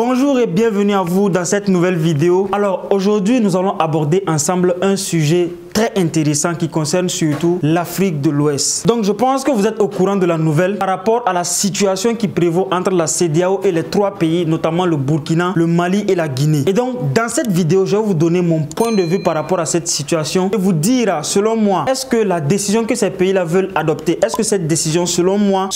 Bonjour et bienvenue à vous dans cette nouvelle vidéo. Alors aujourd'hui nous allons aborder ensemble un sujet très intéressant qui concerne surtout l'Afrique de l'Ouest. Donc je pense que vous êtes au courant de la nouvelle par rapport à la situation qui prévaut entre la CEDEAO et les trois pays, notamment le Burkina, le Mali et la Guinée. Et donc dans cette vidéo, je vais vous donner mon point de vue par rapport à cette situation et vous dire, selon moi, est-ce que la décision que ces pays-là veulent adopter, est-ce que cette décision, selon moi,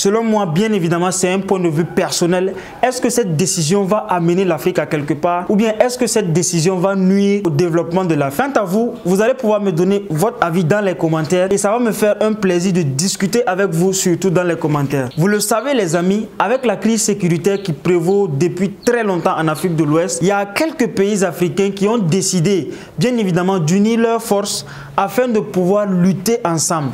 bien évidemment, c'est un point de vue personnel, est-ce que cette décision va amener l'Afrique à quelque part ou bien est-ce que cette décision va nuire au développement de l'Afrique? Quant à vous, vous allez pouvoir me donner votre avis dans les commentaires et ça va me faire un plaisir de discuter avec vous, surtout dans les commentaires. Vous le savez les amis, avec la crise sécuritaire qui prévaut depuis très longtemps en Afrique de l'Ouest, il y a quelques pays africains qui ont décidé bien évidemment d'unir leurs forces afin de pouvoir lutter ensemble.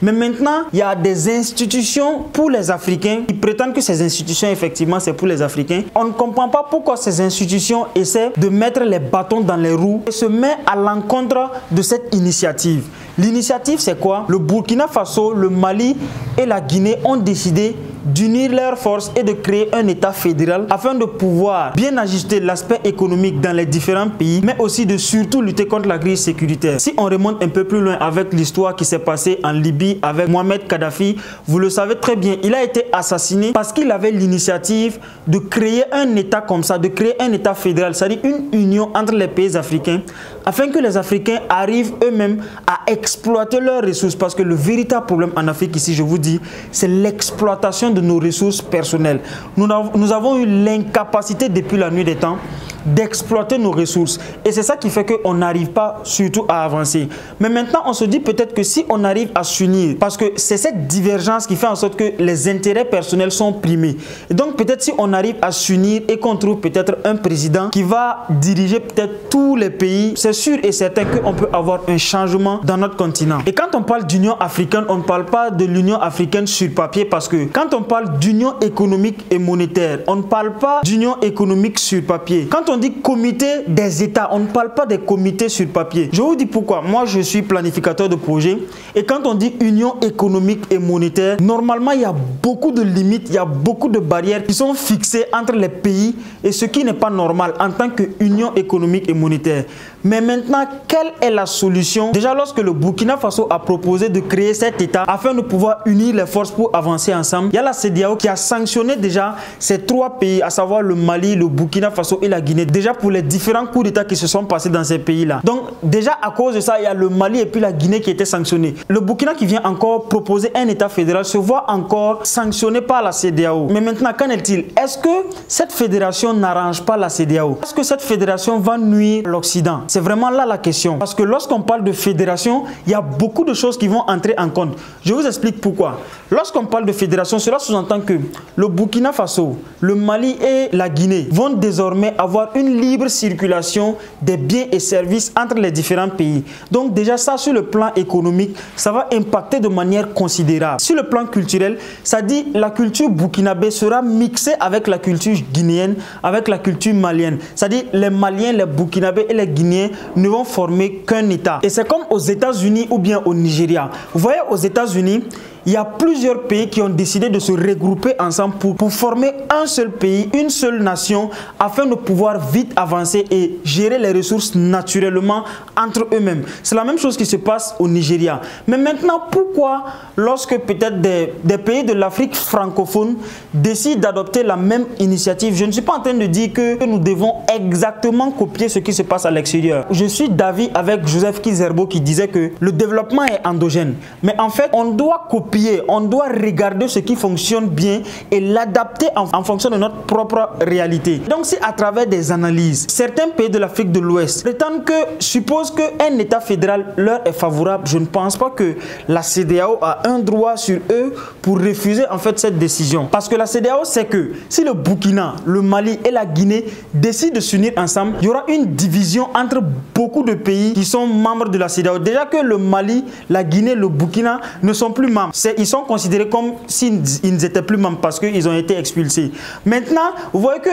Mais maintenant, il y a des institutions pour les Africains qui prétendent que ces institutions, effectivement, c'est pour les Africains. On ne comprend pas pourquoi ces institutions essaient de mettre les bâtons dans les roues et se mettent à l'encontre de cette initiative. L'initiative, c'est quoi? Le Burkina Faso, le Mali et la Guinée ont décidé d'unir leurs forces et de créer un État fédéral afin de pouvoir bien ajuster l'aspect économique dans les différents pays, mais aussi de surtout lutter contre la crise sécuritaire. Si on remonte un peu plus loin avec l'histoire qui s'est passée en Libye avec Mohamed Kadhafi, vous le savez très bien, il a été assassiné parce qu'il avait l'initiative de créer un État comme ça, de créer un État fédéral, c'est-à-dire une union entre les pays africains, afin que les Africains arrivent eux-mêmes à exploiter leurs ressources. Parce que le véritable problème en Afrique ici, je vous dis, c'est l'exploitation de nos ressources personnelles. Nous avons eu l'incapacité depuis la nuit des temps d'exploiter nos ressources. Et c'est ça qui fait qu'on n'arrive pas surtout à avancer. Mais maintenant, on se dit peut-être que si on arrive à s'unir, parce que c'est cette divergence qui fait en sorte que les intérêts personnels sont primés. Et donc peut-être si on arrive à s'unir et qu'on trouve peut-être un président qui va diriger peut-être tous les pays, c'est sûr et certain qu'on peut avoir un changement dans notre continent. Et quand on parle d'Union africaine, on ne parle pas de l'Union africaine sur papier, parce que quand on parle d'union économique et monétaire, on ne parle pas d'union économique sur papier. Quand on dit comité des États, on ne parle pas des comités sur papier. Je vous dis pourquoi. Moi, je suis planificateur de projet et quand on dit union économique et monétaire, normalement, il y a beaucoup de limites, il y a beaucoup de barrières qui sont fixées entre les pays et ce qui n'est pas normal en tant qu'union économique et monétaire. Mais maintenant, quelle est la solution? Déjà, lorsque le Burkina Faso a proposé de créer cet État afin de pouvoir unir les forces pour avancer ensemble, il y a la CEDEAO qui a sanctionné déjà ces trois pays, à savoir le Mali, le Burkina Faso et la Guinée, déjà pour les différents coups d'État qui se sont passés dans ces pays-là. Donc, déjà à cause de ça, il y a le Mali et puis la Guinée qui étaient sanctionnés. Le Burkina qui vient encore proposer un État fédéral se voit encore sanctionné par la CEDEAO. Mais maintenant, qu'en est-il? Est-ce que cette fédération n'arrange pas la CEDEAO? Est-ce que cette fédération va nuire l'Occident? C'est vraiment là la question. Parce que lorsqu'on parle de fédération, il y a beaucoup de choses qui vont entrer en compte. Je vous explique pourquoi. Lorsqu'on parle de fédération, cela sous-entend que le Burkina Faso, le Mali et la Guinée vont désormais avoir une libre circulation des biens et services entre les différents pays. Donc déjà ça, sur le plan économique, ça va impacter de manière considérable. Sur le plan culturel, ça dit la culture burkinabé sera mixée avec la culture guinéenne, avec la culture malienne. C'est-à-dire les Maliens, les Burkinabés et les Guinéens ne vont former qu'un État. Et c'est comme aux États-Unis ou bien au Nigeria. Vous voyez, aux États-Unis, il y a plusieurs pays qui ont décidé de se regrouper ensemble pour former un seul pays, une seule nation, afin de pouvoir vite avancer et gérer les ressources naturellement entre eux-mêmes. C'est la même chose qui se passe au Nigeria. Mais maintenant, pourquoi lorsque peut-être des pays de l'Afrique francophone décident d'adopter la même initiative? Je ne suis pas en train de dire que nous devons exactement copier ce qui se passe à l'extérieur. Je suis d'avis avec Joseph Kizerbo qui disait que le développement est endogène. Mais en fait, on doit copier. On doit regarder ce qui fonctionne bien et l'adapter en fonction de notre propre réalité. Donc si à travers des analyses, certains pays de l'Afrique de l'Ouest prétendent supposent qu'un État fédéral leur est favorable, je ne pense pas que la CEDEAO a un droit sur eux pour refuser en fait cette décision. Parce que la CEDEAO sait que si le Burkina, le Mali et la Guinée décident de s'unir ensemble, il y aura une division entre beaucoup de pays qui sont membres de la CEDEAO. Déjà que le Mali, la Guinée, le Burkina ne sont plus membres. Ils sont considérés comme s'ils n'étaient plus membres parce qu'ils ont été expulsés. Maintenant, vous voyez que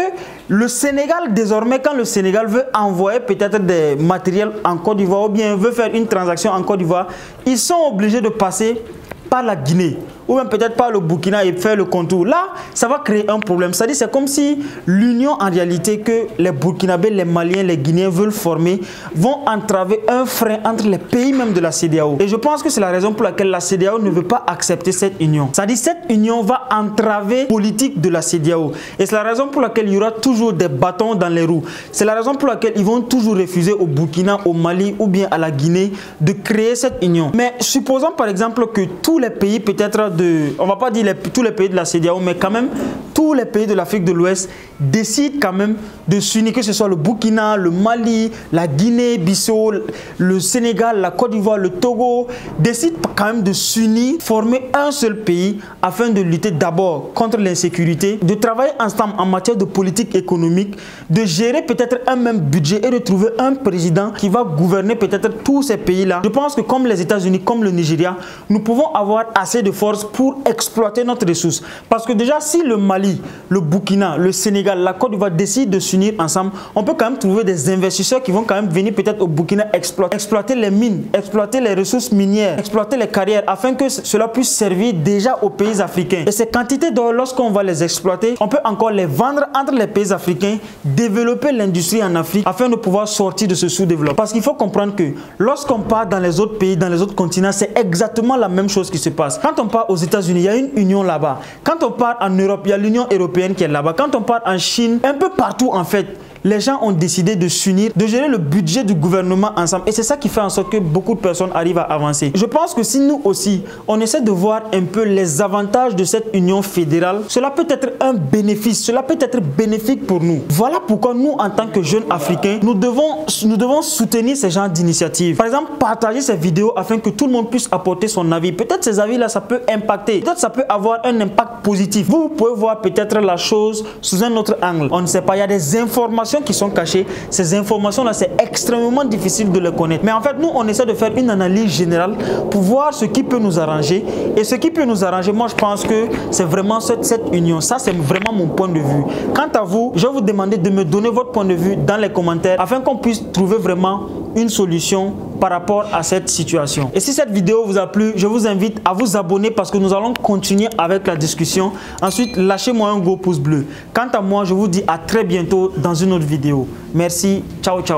le Sénégal, désormais, quand le Sénégal veut envoyer peut-être des matériels en Côte d'Ivoire ou bien veut faire une transaction en Côte d'Ivoire, ils sont obligés de passer par la Guinée. ou même peut-être par le Burkina et faire le contour. Là, ça va créer un problème. C'est-à-dire c'est comme si l'union en réalité que les Burkinabés, les Maliens, les Guinéens veulent former vont entraver un frein entre les pays même de la CEDEAO. Et je pense que c'est la raison pour laquelle la CEDEAO ne veut pas accepter cette union. C'est-à-dire cette union va entraver la politique de la CEDEAO. Et c'est la raison pour laquelle il y aura toujours des bâtons dans les roues. C'est la raison pour laquelle ils vont toujours refuser au Burkina, au Mali ou bien à la Guinée de créer cette union. Mais supposons par exemple que tous les pays peut-être de, on va pas dire tous les pays de la CEDEAO, mais quand même tous les pays de l'Afrique de l'Ouest décident quand même de s'unir, que ce soit le Burkina, le Mali, la Guinée-Bissau, le Sénégal, la Côte d'Ivoire, le Togo, décident quand même de s'unir, former un seul pays afin de lutter d'abord contre l'insécurité, de travailler ensemble en matière de politique économique, de gérer peut-être un même budget et de trouver un président qui va gouverner peut-être tous ces pays-là. Je pense que comme les États-Unis, comme le Nigeria, nous pouvons avoir assez de force pour exploiter notre ressource. Parce que déjà, si le Mali, le Burkina, le Sénégal, la Côte d'Ivoire décident de s'unir ensemble, on peut quand même trouver des investisseurs qui vont quand même venir peut-être au Burkina exploiter les mines, exploiter les ressources minières, exploiter les carrières afin que cela puisse servir déjà aux pays africains. Et ces quantités d'or, lorsqu'on va les exploiter, on peut encore les vendre entre les pays africains, développer l'industrie en Afrique afin de pouvoir sortir de ce sous-développement. Parce qu'il faut comprendre que lorsqu'on part dans les autres pays, dans les autres continents, c'est exactement la même chose qui se passe. Quand on part aux États-Unis, il y a une union là-bas. Quand on part en Europe, il y a l'Union européenne qui est là-bas. Quand on part en Chine, un peu partout en fait, les gens ont décidé de s'unir, de gérer le budget du gouvernement ensemble. Et c'est ça qui fait en sorte que beaucoup de personnes arrivent à avancer. Je pense que si nous aussi, on essaie de voir un peu les avantages de cette union fédérale, cela peut être un bénéfice, cela peut être bénéfique pour nous. Voilà pourquoi nous, en tant que jeunes Africains, nous devons soutenir ces genres d'initiatives. Par exemple, partager ces vidéos afin que tout le monde puisse apporter son avis. Peut-être ces avis-là, ça peut impacter. Peut-être ça peut avoir un impact positif. Vous pouvez voir peut-être la chose sous un autre angle. On ne sait pas, il y a des informations qui sont cachées. Ces informations-là, c'est extrêmement difficile de les connaître. Mais en fait, nous, on essaie de faire une analyse générale pour voir ce qui peut nous arranger. Et ce qui peut nous arranger, moi, je pense que c'est vraiment cette union. Ça, c'est vraiment mon point de vue. Quant à vous, je vais vous demander de me donner votre point de vue dans les commentaires afin qu'on puisse trouver vraiment une solution par rapport à cette situation. Et si cette vidéo vous a plu, je vous invite à vous abonner parce que nous allons continuer avec la discussion. Ensuite, lâchez-moi un gros pouce bleu. Quant à moi, je vous dis à très bientôt dans une autre vidéo. Merci, ciao ciao.